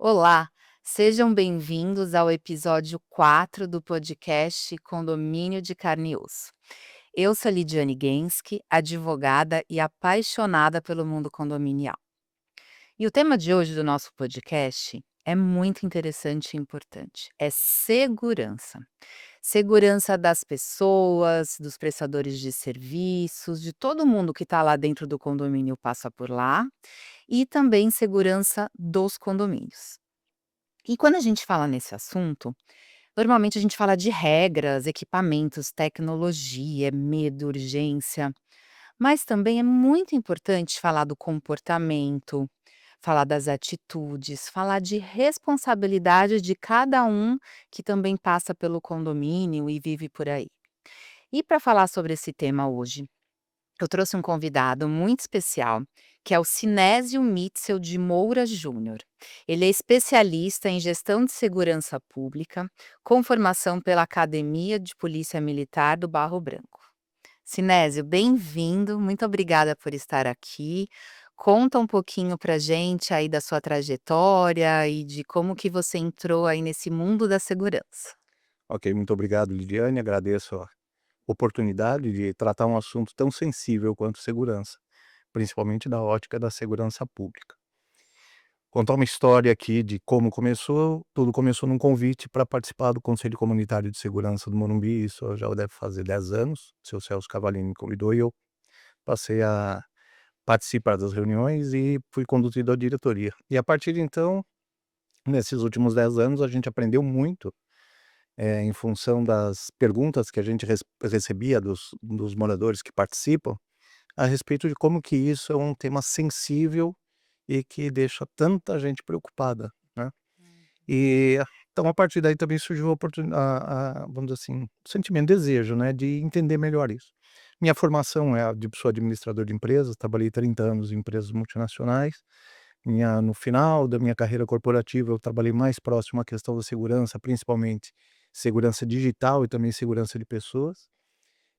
Olá, sejam bem-vindos ao episódio 4 do podcast Condomínio de Carne e Osso. Eu sou Lidiane Genski, advogada e apaixonada pelo mundo condominial. E o tema de hoje do nosso podcast é muito interessante e importante. É segurança. Segurança das pessoas, dos prestadores de serviços, de todo mundo que está lá dentro do condomínio passa por lá, e também segurança dos condomínios. E quando a gente fala nesse assunto, normalmente a gente fala de regras, equipamentos, tecnologia, medo, urgência, mas também é muito importante falar do comportamento, falar das atitudes, falar de responsabilidade de cada um que também passa pelo condomínio e vive por aí. E para falar sobre esse tema hoje, eu trouxe um convidado muito especial, que é o Sinésio Mitzel de Moura Júnior. Ele é especialista em gestão de segurança pública, com formação pela Academia de Polícia Militar do Barro Branco. Sinésio, bem-vindo, muito obrigada por estar aqui. Conta um pouquinho pra gente aí da sua trajetória e de como que você entrou aí nesse mundo da segurança. Ok, muito obrigado, Lidiane. Agradeço a oportunidade de tratar um assunto tão sensível quanto segurança, principalmente da ótica da segurança pública. Contar uma história aqui de como começou. Tudo começou num convite para participar do Conselho Comunitário de Segurança do Morumbi. Isso já deve fazer 10 anos. O seu Celso Cavallini me convidou e eu passei a participar das reuniões e fui conduzido à diretoria. E a partir de então, nesses últimos 10 anos, a gente aprendeu muito em função das perguntas que a gente recebia dos moradores que participam, a respeito de como que isso é um tema sensível e que deixa tanta gente preocupada, né. E, então a partir daí também surgiu a oportuni vamos dizer assim, o sentimento, desejo, né, de entender melhor isso. Minha formação é a de sou administrador de empresas, trabalhei 30 anos em empresas multinacionais. No final da minha carreira corporativa, eu trabalhei mais próximo à questão da segurança, principalmente segurança digital e também segurança de pessoas.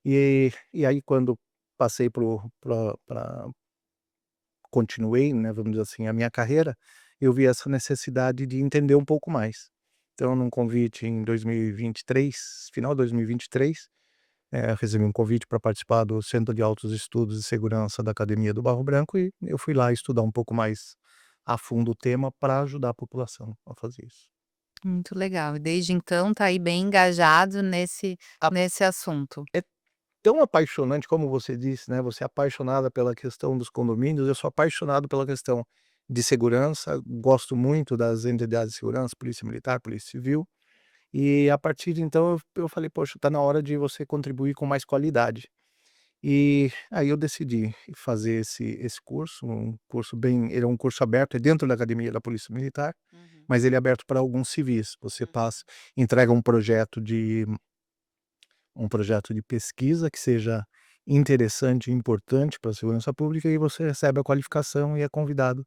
E aí quando passei para continuei, né, vamos dizer assim, a minha carreira, eu vi essa necessidade de entender um pouco mais. Então, num convite em 2023, final de 2023, recebi um convite para participar do Centro de Altos Estudos de Segurança da Academia do Barro Branco e eu fui lá estudar um pouco mais a fundo o tema para ajudar a população a fazer isso. Muito legal. E desde então tá aí bem engajado A nesse assunto. É tão apaixonante, como você disse, né, você é apaixonada pela questão dos condomínios, eu sou apaixonado pela questão de segurança, gosto muito das entidades de segurança, Polícia Militar, Polícia Civil, e a partir de então eu falei: "Poxa, tá na hora de você contribuir com mais qualidade". E aí eu decidi fazer esse curso, um curso bem ele é um curso aberto, é dentro da academia da Polícia Militar, Uhum, mas ele é aberto para alguns civis. Você uhum. passa entrega um projeto de pesquisa que seja interessante e importante para a segurança pública e você recebe a qualificação e é convidado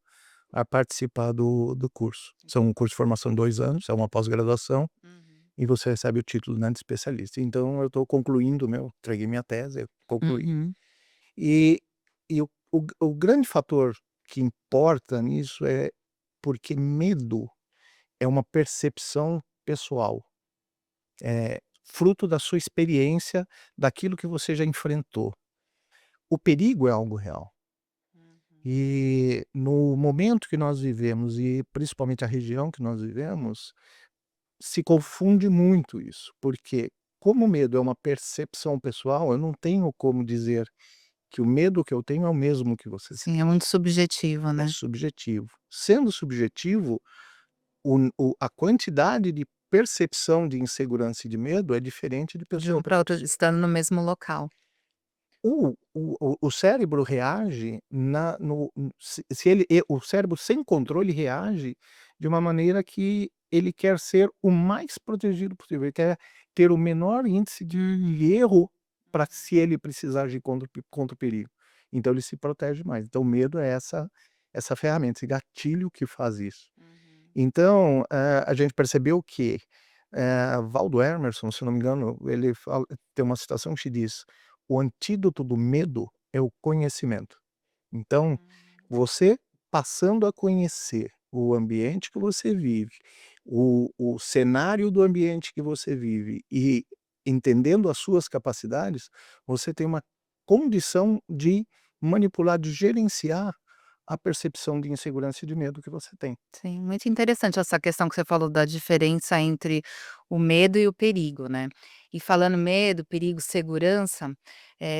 a participar do curso. São um curso de formação de 2 anos, é uma pós-graduação Uhum. e você recebe o título, né, de especialista. Então eu estou concluindo entreguei minha tese, eu concluí. Uhum. E o grande fator que importa nisso é porque medo é uma percepção pessoal, fruto da sua experiência, daquilo que você já enfrentou. O perigo é algo real. Uhum. E no momento que nós vivemos e principalmente a região que nós vivemos, se confunde muito isso, porque como o medo é uma percepção pessoal, eu não tenho como dizer que o medo que eu tenho é o mesmo que você tem. Sim, é muito subjetivo, É né. subjetivo. Sendo subjetivo, a quantidade de percepção de insegurança e de medo é diferente de De pessoa um para para outro pessoa. estando no mesmo local. O cérebro reage na no se ele o cérebro sem controle reage de uma maneira que ele quer ser o mais protegido possível, ele quer ter o menor índice de erro para se ele precisar agir contra o perigo. Então ele se protege mais. Então o medo é essa ferramenta, esse gatilho que faz isso. Uhum. Então, a gente percebeu que, Waldo Emerson, se não me engano, ele fala tem uma citação que diz: "O antídoto do medo é o conhecimento". Então, Uhum. você passando a conhecer o ambiente que você vive, o cenário do ambiente que você vive e entendendo as suas capacidades, você tem uma condição de manipular, de gerenciar a percepção de insegurança e de medo que você tem. Sim, muito interessante essa questão que você falou da diferença entre o medo e o perigo, né. E falando medo, perigo, segurança,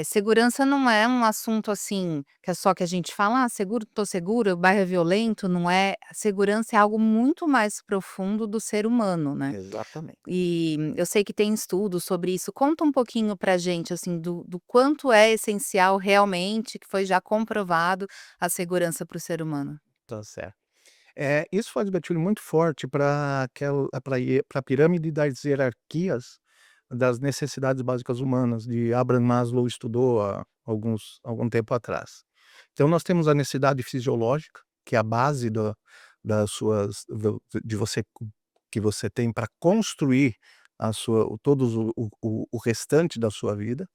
segurança não é um assunto, assim, que é só que a gente fala: "Ah, seguro, tô seguro, o bairro é violento", não é. Segurança é algo muito mais profundo do ser humano, né. Exatamente. E eu sei que tem estudos sobre isso. Conta um pouquinho pra gente, assim, do quanto é essencial realmente, que foi já comprovado, a segurança para o ser humano. Tá certo. Isso faz gatilho muito forte para aquela pra pirâmide das hierarquias das necessidades básicas humanas, de Abraham Maslow estudou há algum tempo atrás. Então nós temos a necessidade fisiológica, que é a base da das suas do de você que você tem para construir a sua todos o restante da sua vida.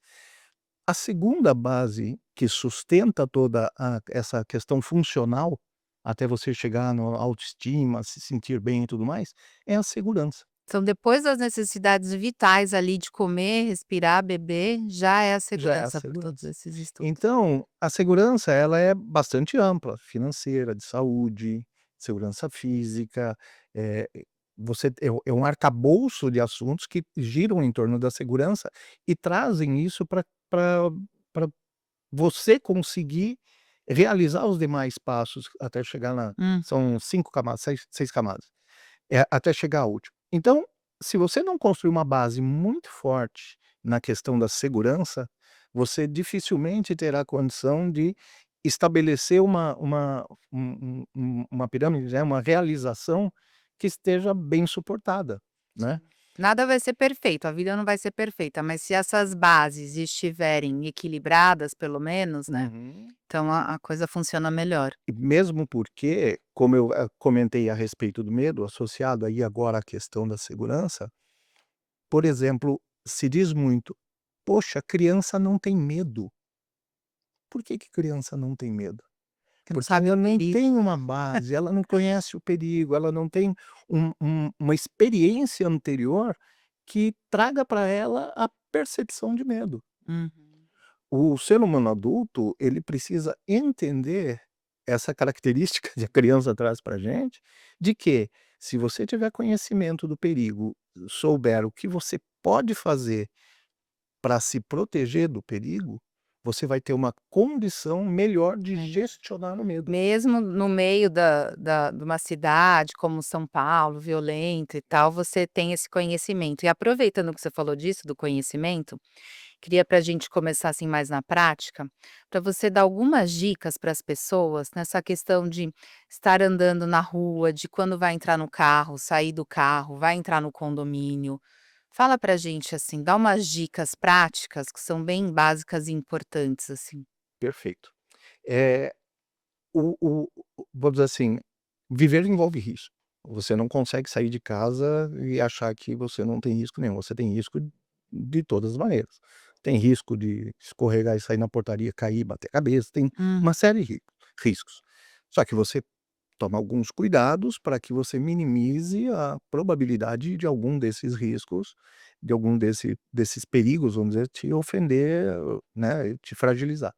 A segunda base que sustenta toda essa questão funcional, até você chegar no autoestima, se sentir bem e tudo mais, é a segurança. Então, depois das necessidades vitais ali de comer, respirar, beber, já é a Já é a segurança por todos segurança. esses estudos. Então, a segurança ela é bastante ampla, financeira, de saúde, segurança física, eh, você é um arcabouço de assuntos que giram em torno da segurança e trazem isso para você conseguir realizar os demais passos até chegar na Hum. são 5 camadas, 6 camadas, até chegar à última. Então, se você não construir uma base muito forte na questão da segurança, você dificilmente terá condição de estabelecer uma pirâmide, né, uma realização que esteja bem suportada, né. Sim. Nada vai ser perfeito, a vida não vai ser perfeita, mas se essas bases estiverem equilibradas, pelo menos, né, Uhum. então a coisa funciona melhor. E mesmo porque, como eu, comentei a respeito do medo, associado aí agora à questão da segurança, por exemplo, se diz muito: "Poxa, criança não tem medo". Por que que criança não tem medo? Que não Porque sabe o ela não perigo. tem uma base, ela não conhece o perigo, ela não tem uma experiência anterior que traga para ela a percepção de medo. Uhum. O ser humano adulto, ele precisa entender essa característica que a criança traz pra gente, de que se você tiver conhecimento do perigo, souber o que você pode fazer para se proteger do perigo, você vai ter uma condição melhor de Melhor. gestionar o medo. Mesmo no meio de uma cidade como São Paulo, violenta e tal, você tem esse conhecimento. E aproveitando que você falou disso, do conhecimento, queria para a gente começar, assim, mais na prática, para você dar algumas dicas para as pessoas nessa questão de estar andando na rua, de quando vai entrar no carro, sair do carro, vai entrar no condomínio. Fala pra gente, assim, dá umas dicas práticas que são bem básicas e importantes, assim. Perfeito. Eh, vamos dizer assim, viver envolve risco. Você não consegue sair de casa e achar que você não tem risco nenhum, você tem risco de todas as maneiras. Tem risco de escorregar e sair na portaria, cair, bater a cabeça, tem Hum. uma série de riscos. Só que você toma alguns cuidados para que você minimize a probabilidade de algum desses riscos, de algum desses perigos, vamos dizer, te ofender, né, te fragilizar.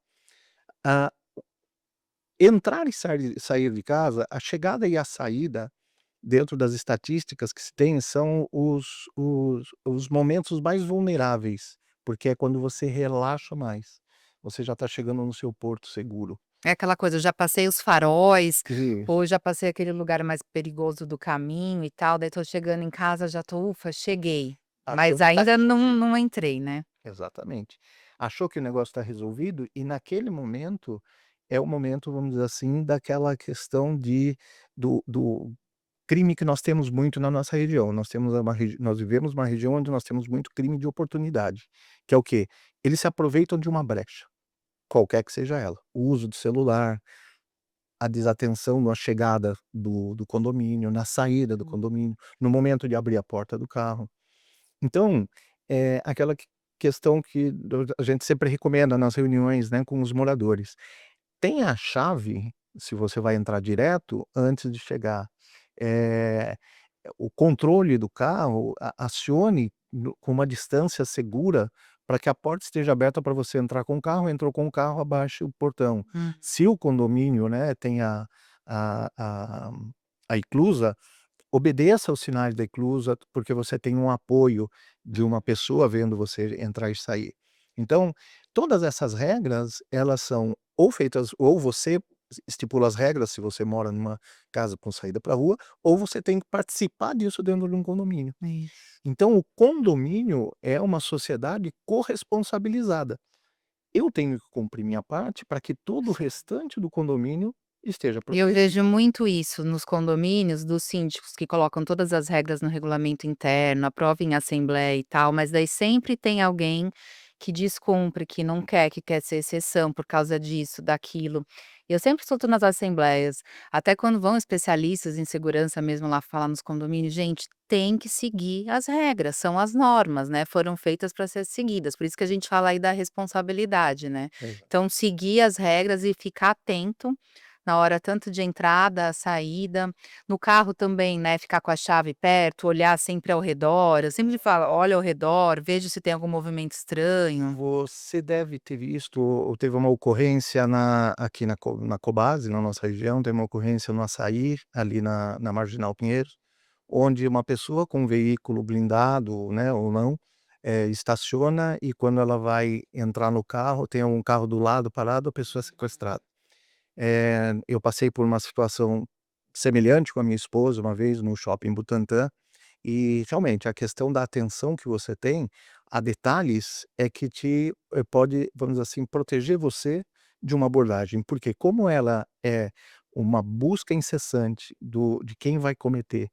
Ah, entrar e sair de casa, a chegada e a saída, dentro das estatísticas que se tem, são os momentos mais vulneráveis, porque é quando você relaxa mais. Você já está chegando no seu porto seguro. É aquela coisa, eu já passei os faróis, ou Isso. já passei aquele lugar mais perigoso do caminho e tal, daí tô chegando em casa, já tô: "Ufa, cheguei", Achou mas que está ainda resolvido. não entrei, né. Exatamente. Achou que o negócio está resolvido e naquele momento, é o momento, vamos dizer assim, daquela questão do crime que nós temos muito na nossa região. Nós vivemos uma região onde nós temos muito crime de oportunidade, que é o quê? Eles se aproveitam de uma brecha, qualquer que seja ela. O uso do celular, a desatenção na chegada do condomínio, na saída do Hum. condomínio, no momento de abrir a porta do carro. Então, é aquela questão que a gente sempre recomenda nas reuniões, né, com os moradores. Tenha a chave se você vai entrar direto antes de chegar. Eh, o controle do carro, acione com uma distância segura para que a porta esteja aberta para você entrar com o carro, entrou com o carro, abaixe o portão. Hum. Se o condomínio, né, tem a a eclusa, obedeça aos sinais da eclusa, porque você tem um apoio de uma pessoa vendo você entrar e sair. Então, todas essas regras, elas são ou feitas ou você estipula as regras, se você mora numa casa com saída para a rua, ou você tem que participar disso dentro de um condomínio. Isso. Então o condomínio é uma sociedade corresponsabilizada. Eu tenho que cumprir minha parte para que todo o restante do condomínio esteja E eu protegido. vejo muito isso nos condomínios, dos síndicos que colocam todas as regras no regulamento interno, aprova em assembleia e tal, mas daí sempre tem alguém que descumpre, que não quer, que quer ser exceção por causa disso, daquilo. E eu sempre escuto nas assembleias, até quando vão especialistas em segurança mesmo lá falar nos condomínios, gente, tem que seguir as regras, são as normas, né? Foram feitas para ser seguidas. Por isso que a gente fala aí da responsabilidade, né? Exato. Então, seguir as regras e ficar atento na hora tanto de entrada, saída, no carro também, né, ficar com a chave perto, olhar sempre ao redor, eu sempre falo: "Olha ao redor, veja se tem algum movimento estranho". Você deve ter visto ou teve uma ocorrência aqui na Cobase, na nossa região, tem uma ocorrência no Açaí, ali na Marginal Pinheiros, onde uma pessoa com um veículo blindado, né, ou não, estaciona e quando ela vai entrar no carro, tem um carro do lado parado, a pessoa é sequestrada. Eu passei por uma situação semelhante com a minha esposa uma vez no Shopping Butantã, e realmente a questão da atenção que você tem a detalhes é que pode, vamos dizer assim, proteger você de uma abordagem, porque como ela é uma busca incessante de quem vai cometer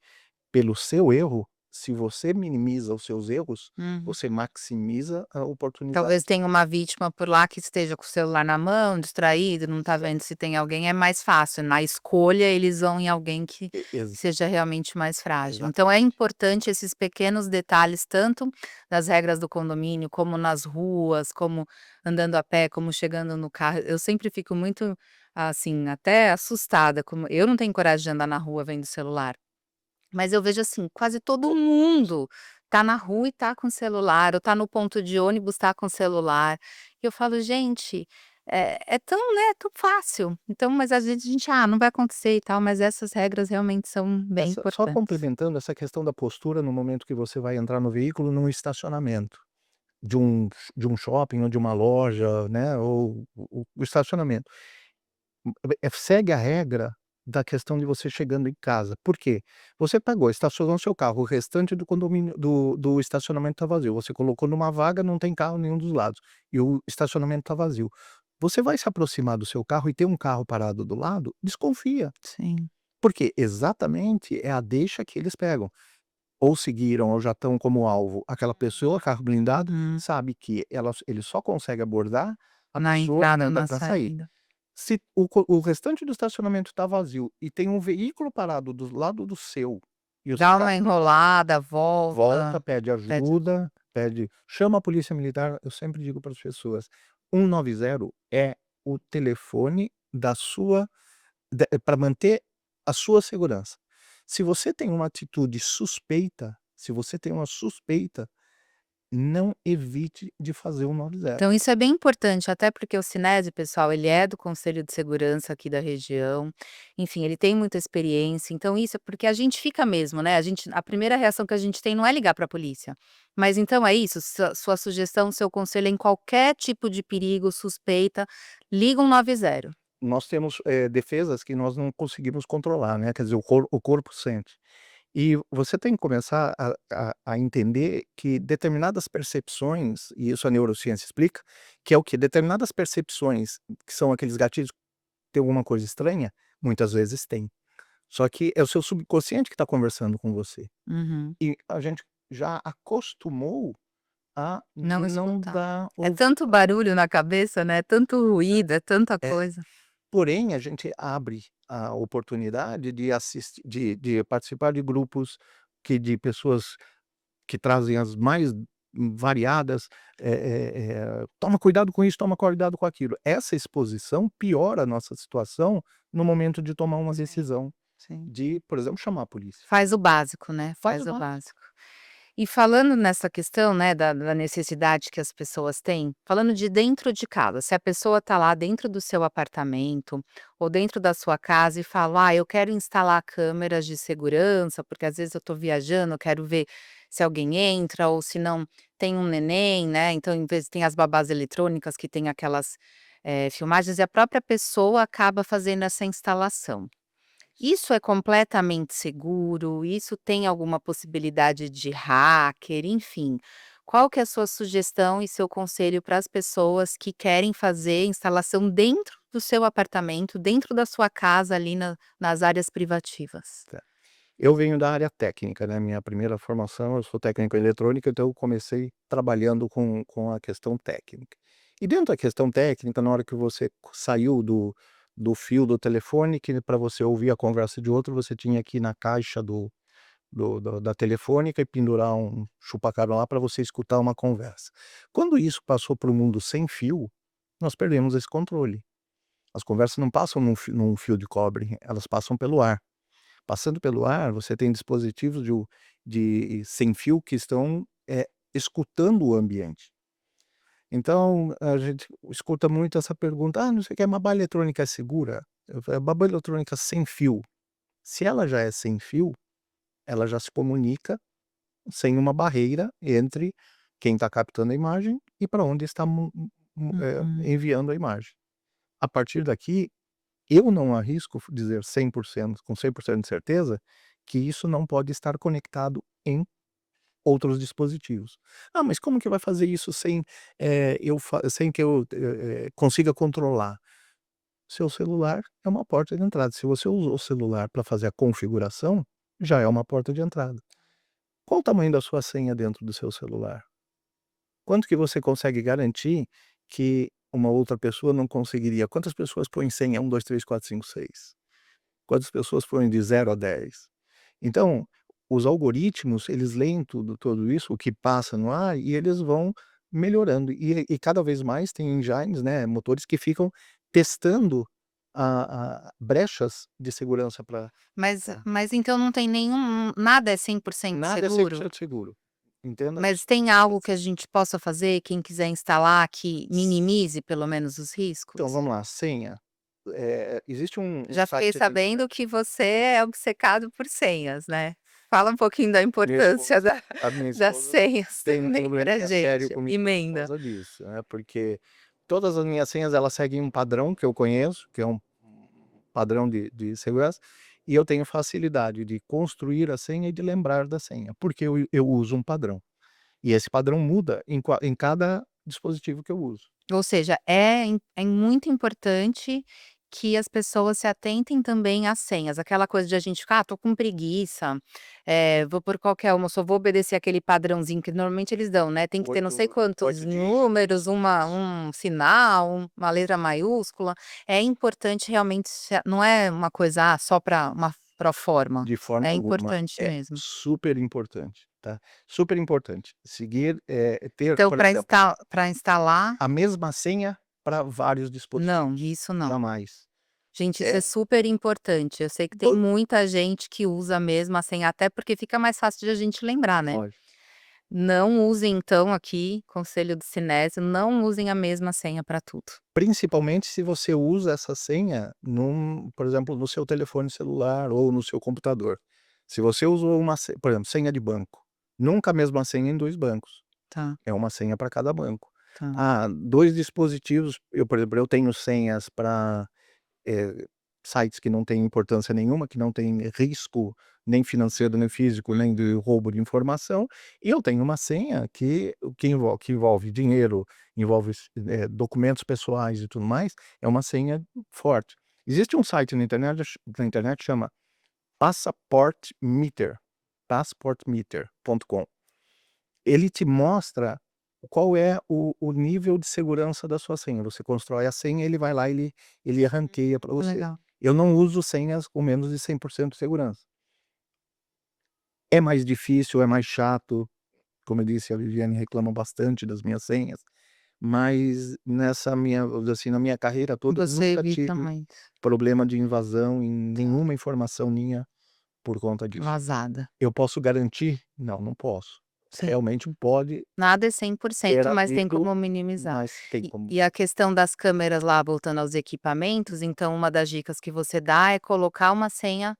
pelo seu erro, se você minimiza os seus erros, Uhum. você maximiza a oportunidade. Talvez tenha uma vítima por lá que esteja com o celular na mão, distraído, não tá vendo se tem alguém, é mais fácil, na escolha eles vão em alguém que seja realmente mais frágil. Então é Exatamente. importante esses pequenos detalhes, tanto das regras do condomínio, como nas ruas, como andando a pé, como chegando no carro. Eu sempre fico muito, assim, até assustada, como eu não tenho coragem de andar na rua vendo celular. Mas eu vejo assim, quase todo mundo tá na rua e tá com celular, ou tá no ponto de ônibus, tá com celular. E eu falo: "Gente, é tão, né, tão fácil". Então, mas às vezes a gente: "Ah, não vai acontecer e tal", mas essas regras realmente são bem Só importantes. complementando essa questão da postura no momento que você vai entrar no veículo, num estacionamento de um shopping ou de uma loja, né, ou o estacionamento. Segue a regra da questão de você chegando em casa. Por quê? Você pagou, estacionou seu carro, o restante do condomínio do estacionamento está vazio. Você colocou numa vaga, não tem carro nenhum dos lados, e o estacionamento está vazio. Você vai se aproximar do seu carro e tem um carro parado do lado, desconfia, Sim. porque exatamente é a deixa que eles pegam. Ou seguiram ou já estão como alvo aquela pessoa, carro blindado, Uhum. sabe que ele só consegue abordar a Na pessoa entrada ou na para sair. saída. Se o restante do estacionamento está vazio e tem um veículo parado do lado do seu, e o seu Dá carro uma enrolada, volta, volta, pede pede ajuda, chama a polícia militar, eu sempre digo para as pessoas, 190 é o telefone da sua para manter a sua segurança. Se você tem uma atitude suspeita, se você tem uma suspeita, não evite de fazer o 90. Então isso é bem importante, até porque o Sinésio, pessoal, ele é do Conselho de Segurança aqui da região, enfim, ele tem muita experiência, então isso é porque a gente fica mesmo, né, a primeira reação que a gente tem não é ligar para a polícia, mas então é isso, sua sugestão, seu conselho em qualquer tipo de perigo, suspeita, liga 190. Nós temos, defesas que nós não conseguimos controlar, né, quer dizer, o corpo sente. E você tem que começar a entender que determinadas percepções, e isso a neurociência explica, que é o que determinadas percepções, que são aqueles gatilhos, tem alguma coisa estranha, muitas vezes tem. Só que é o seu subconsciente que está conversando com você. Uhum. E a gente já acostumou a Não não escutar. dar É ouvido. tanto barulho na cabeça, né, é tanto ruído, é tanta É, coisa. porém a gente abre a oportunidade de assistir de participar de grupos de pessoas que trazem as mais variadas, toma cuidado com isso, toma cuidado com aquilo. Essa exposição piora a nossa situação no momento de tomar uma Sim, decisão sim. de, por exemplo, chamar a polícia. Faz o básico, né, Faz faz o o básico. básico. E falando nessa questão, né, da necessidade que as pessoas têm, falando de dentro de casa, se a pessoa está lá dentro do seu apartamento ou dentro da sua casa e fala: "Ah, eu quero instalar câmeras de segurança, porque às vezes eu estou viajando, eu quero ver se alguém entra ou se não tem um neném", né, então em vez tem as babás eletrônicas que tem aquelas, filmagens e a própria pessoa acaba fazendo essa instalação. Isso é completamente seguro? Isso tem alguma possibilidade de hacker? Enfim, qual que é a sua sugestão e seu conselho para as pessoas que querem fazer instalação dentro do seu apartamento, dentro da sua casa, ali nas áreas privativas? Tá. Eu venho da área técnica, né, minha primeira formação, eu sou técnico em eletrônica, então eu comecei trabalhando com a questão técnica. E dentro da questão técnica, na hora que você saiu do fio do telefone, que para você ouvir a conversa de outro, você tinha que ir na caixa da telefônica e pendurar um chupa-cabra lá para você escutar uma conversa. Quando isso passou para o mundo sem fio, nós perdemos esse controle. As conversas não passam num fio de cobre, elas passam pelo ar. Passando pelo ar, você tem dispositivos de sem fio que estão, escutando o ambiente. Então, a gente escuta muito essa pergunta: "Ah, não sei o quê, mas a babá eletrônica é segura?" Eu falei: "A babá eletrônica sem fio, se ela já é sem fio, ela já se comunica sem uma barreira entre quem está captando a imagem e para onde está Uhum, enviando a imagem. A partir daqui, eu não arrisco dizer 100% com 100% de certeza, que isso não pode estar conectado em outros dispositivos. "Ah, mas como que vai fazer isso sem, sem que eu, consiga controlar?" Seu celular é uma porta de entrada. Se você usou o celular para fazer a configuração, já é uma porta de entrada. Qual o tamanho da sua senha dentro do seu celular? Quanto que você consegue garantir que uma outra pessoa não conseguiria? Quantas pessoas põem senha 1, 2, 3, 4, 5, 6? Quantas pessoas foram de 0 a 10? Então, os algoritmos, eles leem tudo isso, o que passa no ar, e eles vão melhorando. E cada vez mais tem engines, né, motores que ficam testando a brechas de segurança para mas então não tem nenhum nada é 100% nada é seguro? 100% seguro, entenda Mas tem algo que a gente possa fazer, quem quiser instalar, que minimize pelo menos os Então riscos? vamos lá, senha, existe um Já fiquei site na sabendo que você é obcecado por senhas, né. Fala um pouquinho da minha importância esposa da a minha das esposa senhas tem um também pra probleminha sério gente. comigo por Emenda. causa disso, né, porque todas as minhas senhas, elas seguem um padrão que eu conheço, que é um padrão de segurança, e eu tenho facilidade de construir a senha e de lembrar da senha, porque eu uso um padrão. E esse padrão muda em cada dispositivo que eu uso. Ou seja, é muito importante que as pessoas se atentem também às senhas, aquela coisa de a gente ficar: "Ah, tô com preguiça, vou por qualquer uma, só vou obedecer aquele padrãozinho", que normalmente eles dão, né, tem que ter não sei 8 quantos 8 dígitos. números, um sinal, uma letra maiúscula. É importante realmente se não é uma coisa, só para uma proforma, De forma é alguma. importante É mesmo. super importante, tá. Super importante. Seguir, ter, Então por exemplo, para instalar, a mesma senha para vários não, dispositivos. isso não. Jamais. Gente, isso É é super importante. Eu sei que tem to muita gente que usa mesmo a senha, até porque fica mais fácil de a gente lembrar, né. lógico. Não usem então aqui, conselho do Sinésio, não usem a mesma senha para tudo. Principalmente se você usa essa senha por exemplo, no seu telefone celular ou no seu computador. Se você usou por exemplo, senha de banco, nunca a mesma senha em 2 bancos, Tá, é uma senha para cada banco. tá. Ah, 2 dispositivos, por exemplo, eu tenho senhas para eh, sites que não têm importância nenhuma, que não tem risco nem financeiro, nem físico, nem de roubo de informação, e eu tenho uma senha que envolve dinheiro, envolve documentos pessoais e tudo mais, é uma senha forte. Existe um site na internet que chama Passaportmeter, passportmeter.com. Ele te mostra qual é o nível de segurança da sua senha. Você constrói a senha, ele vai lá, ele ranqueia para Que você. legal. Eu não uso senhas com menos de 100% de segurança. É mais difícil, é mais chato, como eu disse, a Viviane reclama bastante das minhas senhas, mas nessa minha, vamos dizer assim, na minha carreira toda, eu Você nunca evita tive mais. problema de invasão em nenhuma informação minha por conta disso. Vazada. Eu posso garantir? Não, não posso. Sim. Realmente pode Nada é cem por ter cento, mas tem havido, como minimizar. mas tem E como e a questão das câmeras lá, voltando aos equipamentos, então uma das dicas que você dá é colocar uma senha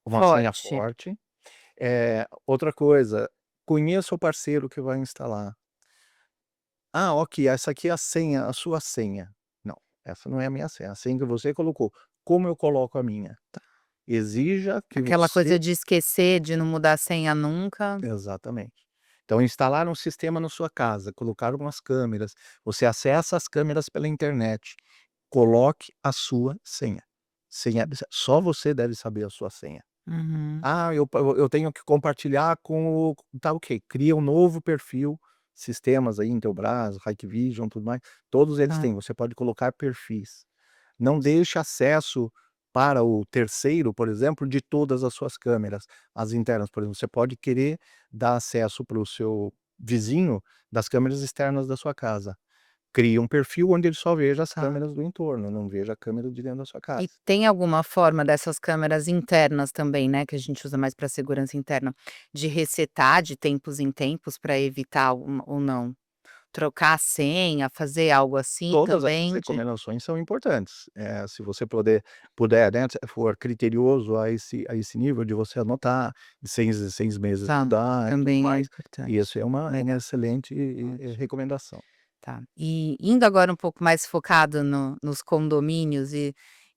uma senha forte. forte. Outra coisa, conheça o parceiro que vai instalar. "Ah, ok, essa aqui é a senha, a sua senha". Não, essa não é a minha senha, a senha que você colocou. Como eu coloco a minha? Exija que Aquela coisa você de esquecer, de não mudar a senha nunca. exatamente. Então instalar um sistema na sua casa, colocar umas câmeras, você acessa as câmeras pela internet, coloque a sua senha. Senha só você deve saber a sua senha. Uhum. Ah, eu tenho que compartilhar com o tá ok, cria um novo perfil, sistemas aí, Intelbras, Hikvision, tudo mais, todos eles Tá. têm, você pode colocar perfis. Não deixe acesso para o terceiro, por exemplo, de todas as suas câmeras, as internas, por exemplo, você pode querer dar acesso para o seu vizinho das câmeras externas da sua casa. Cria um perfil onde ele só veja as Tá. câmeras do entorno, não veja a câmera de dentro da sua E casa. tem alguma forma dessas câmeras internas também, né, que a gente usa mais para segurança interna, de resetar de tempos em tempos para evitar ou não? Trocar a senha, fazer algo assim Todas essas também de recomendações são importantes. Se você puder, né, se for criterioso a esse nível de você anotar, de 6 em meses tá, mudar e tudo também é mais, e importante. isso é uma Legal, excelente, ótimo. recomendação. Tá. E indo agora um pouco mais focado nos condomínios e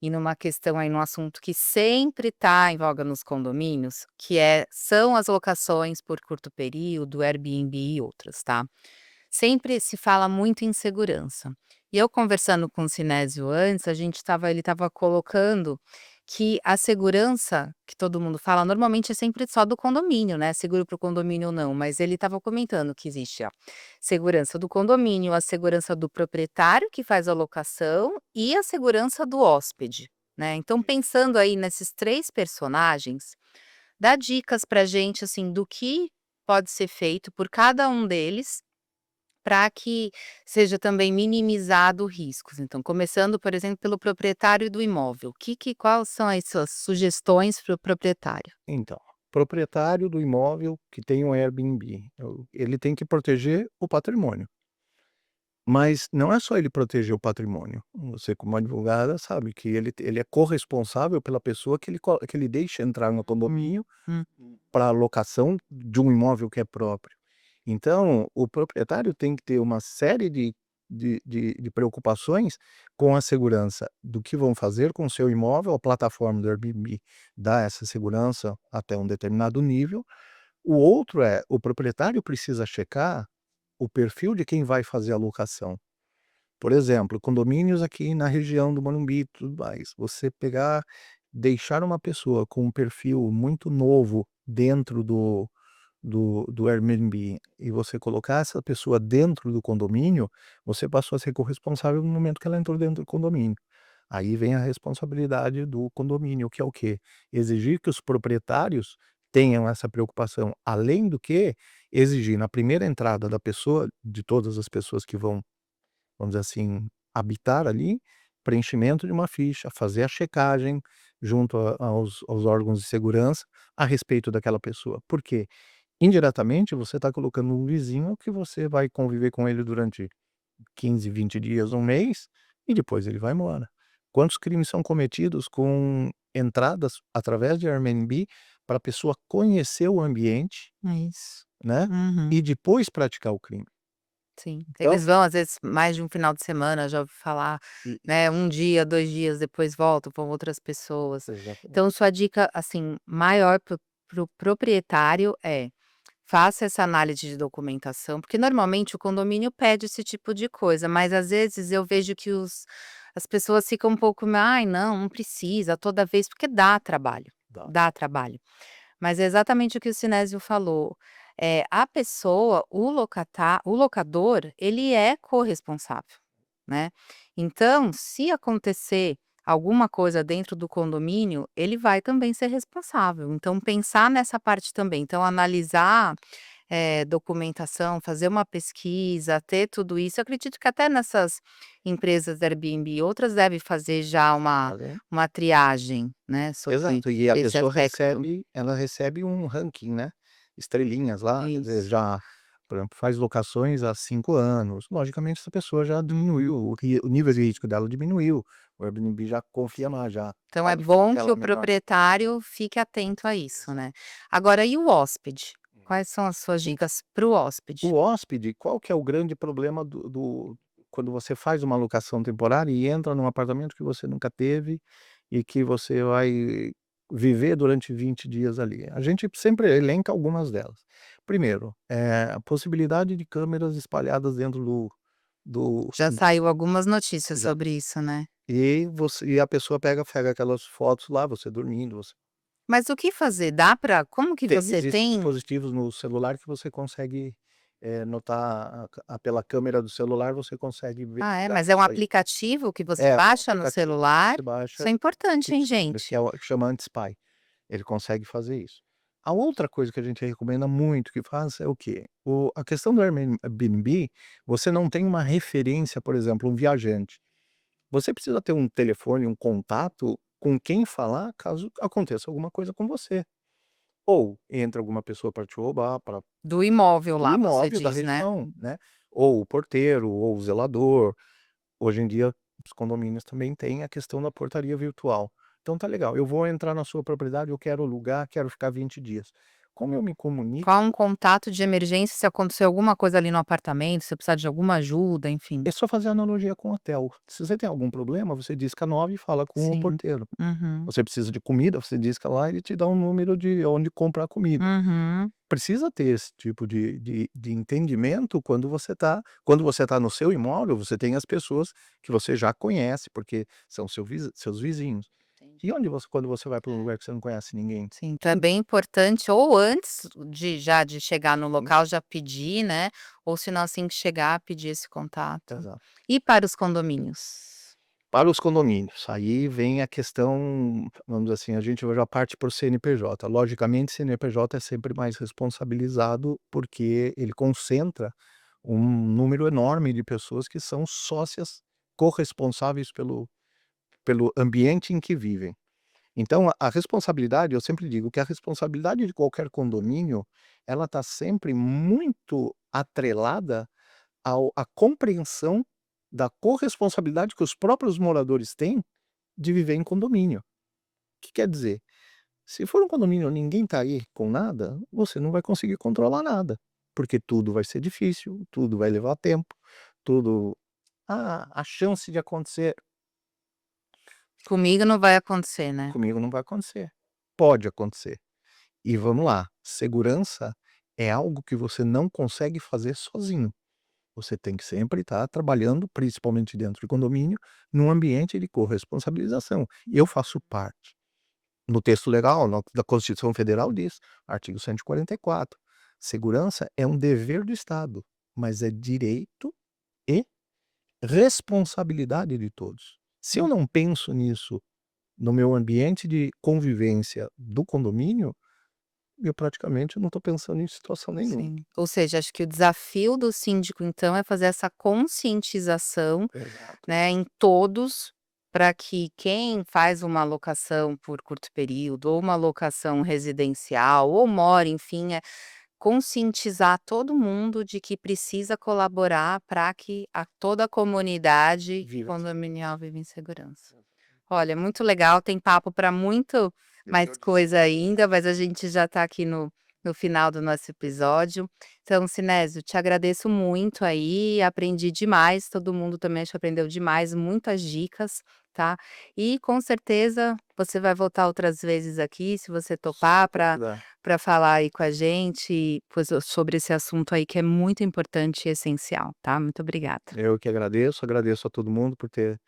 numa questão aí, num assunto que sempre está em voga nos condomínios, que são as locações por curto período, Airbnb e outras, tá. Sempre se fala muito em segurança. E eu conversando com o Sinésio antes, ele estava colocando que a segurança que todo mundo fala, normalmente é sempre só do condomínio, né, seguro para o condomínio ou não, mas ele estava comentando que existe a segurança do condomínio, a segurança do proprietário que faz a locação e a segurança do hóspede, né. Então pensando aí nesses 3 personagens, dá dicas pra gente, assim, do que pode ser feito por cada um deles para que seja também minimizado riscos. Então, começando, por exemplo, pelo proprietário do imóvel, quais são as suas sugestões para o proprietário? Então, proprietário do imóvel que tem um Airbnb, ele tem que proteger o patrimônio. Mas não é só ele proteger o patrimônio. Você, como advogada, sabe que ele é corresponsável pela pessoa que ele deixa entrar no Hum, condomínio hum, para locação de um imóvel que é próprio. Então, o proprietário tem que ter uma série de preocupações com a segurança do que vão fazer com o seu imóvel. A plataforma do Airbnb dá essa segurança até um determinado nível. O outro é, o proprietário precisa checar o perfil de quem vai fazer a locação. Por exemplo, condomínios aqui na região do Morumbi e tudo mais, você pegar, deixar uma pessoa com um perfil muito novo dentro do Airbnb e você colocar essa pessoa dentro do condomínio, você passou a ser corresponsável no momento que ela entrou dentro do condomínio. Aí vem a responsabilidade do condomínio, que é o quê? Exigir que os proprietários tenham essa preocupação, além do que exigir na primeira entrada da pessoa, de todas as pessoas que vão, vamos dizer assim, habitar ali, preenchimento de uma ficha, fazer a checagem junto aos órgãos de segurança a respeito daquela pessoa. Por quê? Indiretamente, você está colocando um vizinho que você vai conviver com ele durante 15, 20 dias, um mês, e depois ele vai embora. Quantos crimes são cometidos com entradas através de Airbnb para a pessoa conhecer o ambiente, é isso. né, Uhum, e depois praticar o crime. sim. Então Eles vão às vezes mais de um final de semana, já ouvi falar, e né, um dia, 2 dias, depois voltam, vão outras pessoas. exatamente. Então sua dica, assim, maior para o proprietário é: faça essa análise de documentação, porque normalmente o condomínio pede esse tipo de coisa, mas às vezes eu vejo que as pessoas ficam um pouco: "Ai não, não precisa toda vez", porque Dá. dá trabalho. Mas é exatamente o que o Sinésio falou, a pessoa, o locador, ele é corresponsável, né. Então, se acontecer alguma coisa dentro do condomínio, ele vai também ser responsável, então pensar nessa parte também, então analisar documentação, fazer uma pesquisa, ter tudo isso. Eu acredito que até nessas empresas Airbnb, outras devem fazer já Além uma triagem, né, sobre exato, e a esse pessoa aspecto. recebe um ranking, né, estrelinhas lá, quer dizer, Isso. já, por exemplo, faz locações há 5 anos, logicamente essa pessoa já diminuiu o nível de risco dela diminuiu, o Airbnb já confia mais, já Então é sabe que bom que ela o é melhor. proprietário fique atento a isso, Exato. né. Agora e o hóspede? Quais são as suas dicas para o O hóspede? hóspede, qual que é o grande problema do quando você faz uma locação temporária e entra num apartamento que você nunca teve e que você vai viver durante 20 dias ali? A gente sempre elenca algumas delas. Primeiro, a possibilidade de câmeras espalhadas dentro do Já saiu algumas notícias já sobre isso, né. e a pessoa pega aquelas fotos lá, você dormindo, você Mas o que fazer? Dá para como que você existem tem dispositivos no celular que você consegue, notar pela câmera do celular, você consegue ah, é? verificar Mas é um isso aí. aplicativo que você É, um baixa no aplicativo celular? que você Isso baixa, é importante, hein, isso, gente. que é o que chama Anti-Spy, ele consegue fazer isso. A outra coisa que a gente recomenda muito que faça é o quê? A questão do Airbnb, você não tem uma referência, por exemplo, um viajante. Você precisa ter um telefone, um contato com quem falar caso aconteça alguma coisa com você. Ou entra alguma pessoa para te roubar, para Do imóvel do lá, você imóvel da diz, né? região, né, ou o porteiro, ou o zelador. Hoje em dia, os condomínios também têm a questão da portaria virtual. Então tá legal, eu vou entrar na sua propriedade, eu quero alugar, quero ficar 20 dias. Como eu me comunico Qual um contato de emergência se acontecer alguma coisa ali no apartamento, se precisar de alguma ajuda, enfim. é só fazer analogia com hotel. Se você tem algum problema, você disca 9 e fala com o Sim. porteiro. Uhum. Você precisa de comida, você disca lá, ele te dá um número de onde comprar comida. Uhum. Precisa ter esse tipo de entendimento quando você tá no seu imóvel, você tem as pessoas que você já conhece, porque são seus vizinhos. E Entendi. onde você quando você vai para um É. lugar que você não conhece ninguém? Sim, então é bem importante ou antes de chegar no Hum, local já pedir, né, ou se não assim que chegar pedir esse contato. exato. E para os condomínios? Para os condomínios, aí vem a questão, vamos dizer assim, a gente já parte para o CNPJ. Logicamente, CNPJ é sempre mais responsabilizado, porque ele concentra um número enorme de pessoas que são sócias corresponsáveis pelo ambiente em que vivem. Então a responsabilidade, eu sempre digo que a responsabilidade de qualquer condomínio, ela está sempre muito atrelada ao à compreensão da corresponsabilidade que os próprios moradores têm de viver em condomínio. O que quer dizer? Se for um condomínio onde ninguém está aí com nada, você não vai conseguir controlar nada, porque tudo vai ser difícil, tudo vai levar tempo, tudo a chance de acontecer Comigo não vai acontecer, né. comigo não vai acontecer. Pode acontecer. E vamos lá, segurança é algo que você não consegue fazer sozinho. Você tem que sempre estar trabalhando, principalmente dentro de condomínio, num ambiente de corresponsabilização. Eu faço parte. No texto legal da Constituição Federal diz, artigo 144, segurança é um dever do Estado, mas é direito e responsabilidade de todos. Se eu Hum, não penso nisso no meu ambiente de convivência do condomínio, eu praticamente não estou pensando em situação nenhuma. sim. Ou seja, acho que o desafio do síndico então é fazer essa conscientização, Exato. né, em todos, para que quem faz uma locação por curto período ou uma locação residencial ou mora, enfim, conscientizar todo mundo de que precisa colaborar para que toda a comunidade Viva essa condominial viva em segurança. Olha, muito legal, tem papo para muito mais eu disse. coisa ainda, mas a gente já está aqui no final do nosso episódio. Então, Sinésio, te agradeço muito aí, aprendi demais, todo mundo também acho que aprendeu demais, muitas dicas, tá. E com certeza você vai voltar outras vezes aqui, se você topar, Dá. para falar aí com a gente, pois, sobre esse assunto aí que é muito importante e essencial, tá. Muito obrigada. Eu que agradeço, agradeço a todo mundo por ter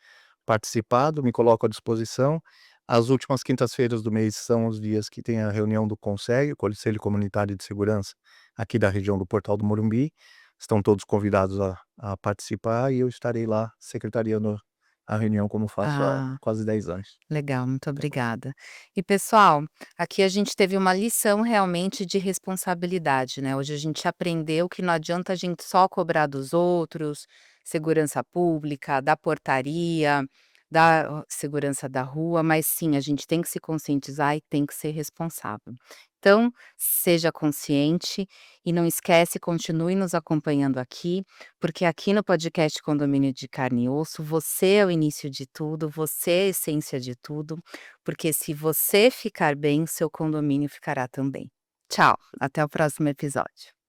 participado, me coloco à disposição. As últimas quintas-feiras do mês são os dias que tem a reunião do CONSEG, o Conselho Comunitário de Segurança, aqui da região do Portal do Morumbi. Estão todos convidados a participar e eu estarei lá secretariando a reunião como faço há Ah. quase 10 anos. Legal, muito obrigada. E pessoal, aqui a gente teve uma lição realmente de responsabilidade, né, hoje a gente aprendeu que não adianta a gente só cobrar dos outros, segurança pública, da portaria, da segurança da rua, mas sim, a gente tem que se conscientizar e tem que ser responsável. Então, seja consciente e não esquece, continue nos acompanhando aqui, porque aqui no podcast Condomínio de Carne e Osso, você é o início de tudo, você é a essência de tudo, porque se você ficar bem, seu condomínio ficará também. Tchau, até o próximo episódio.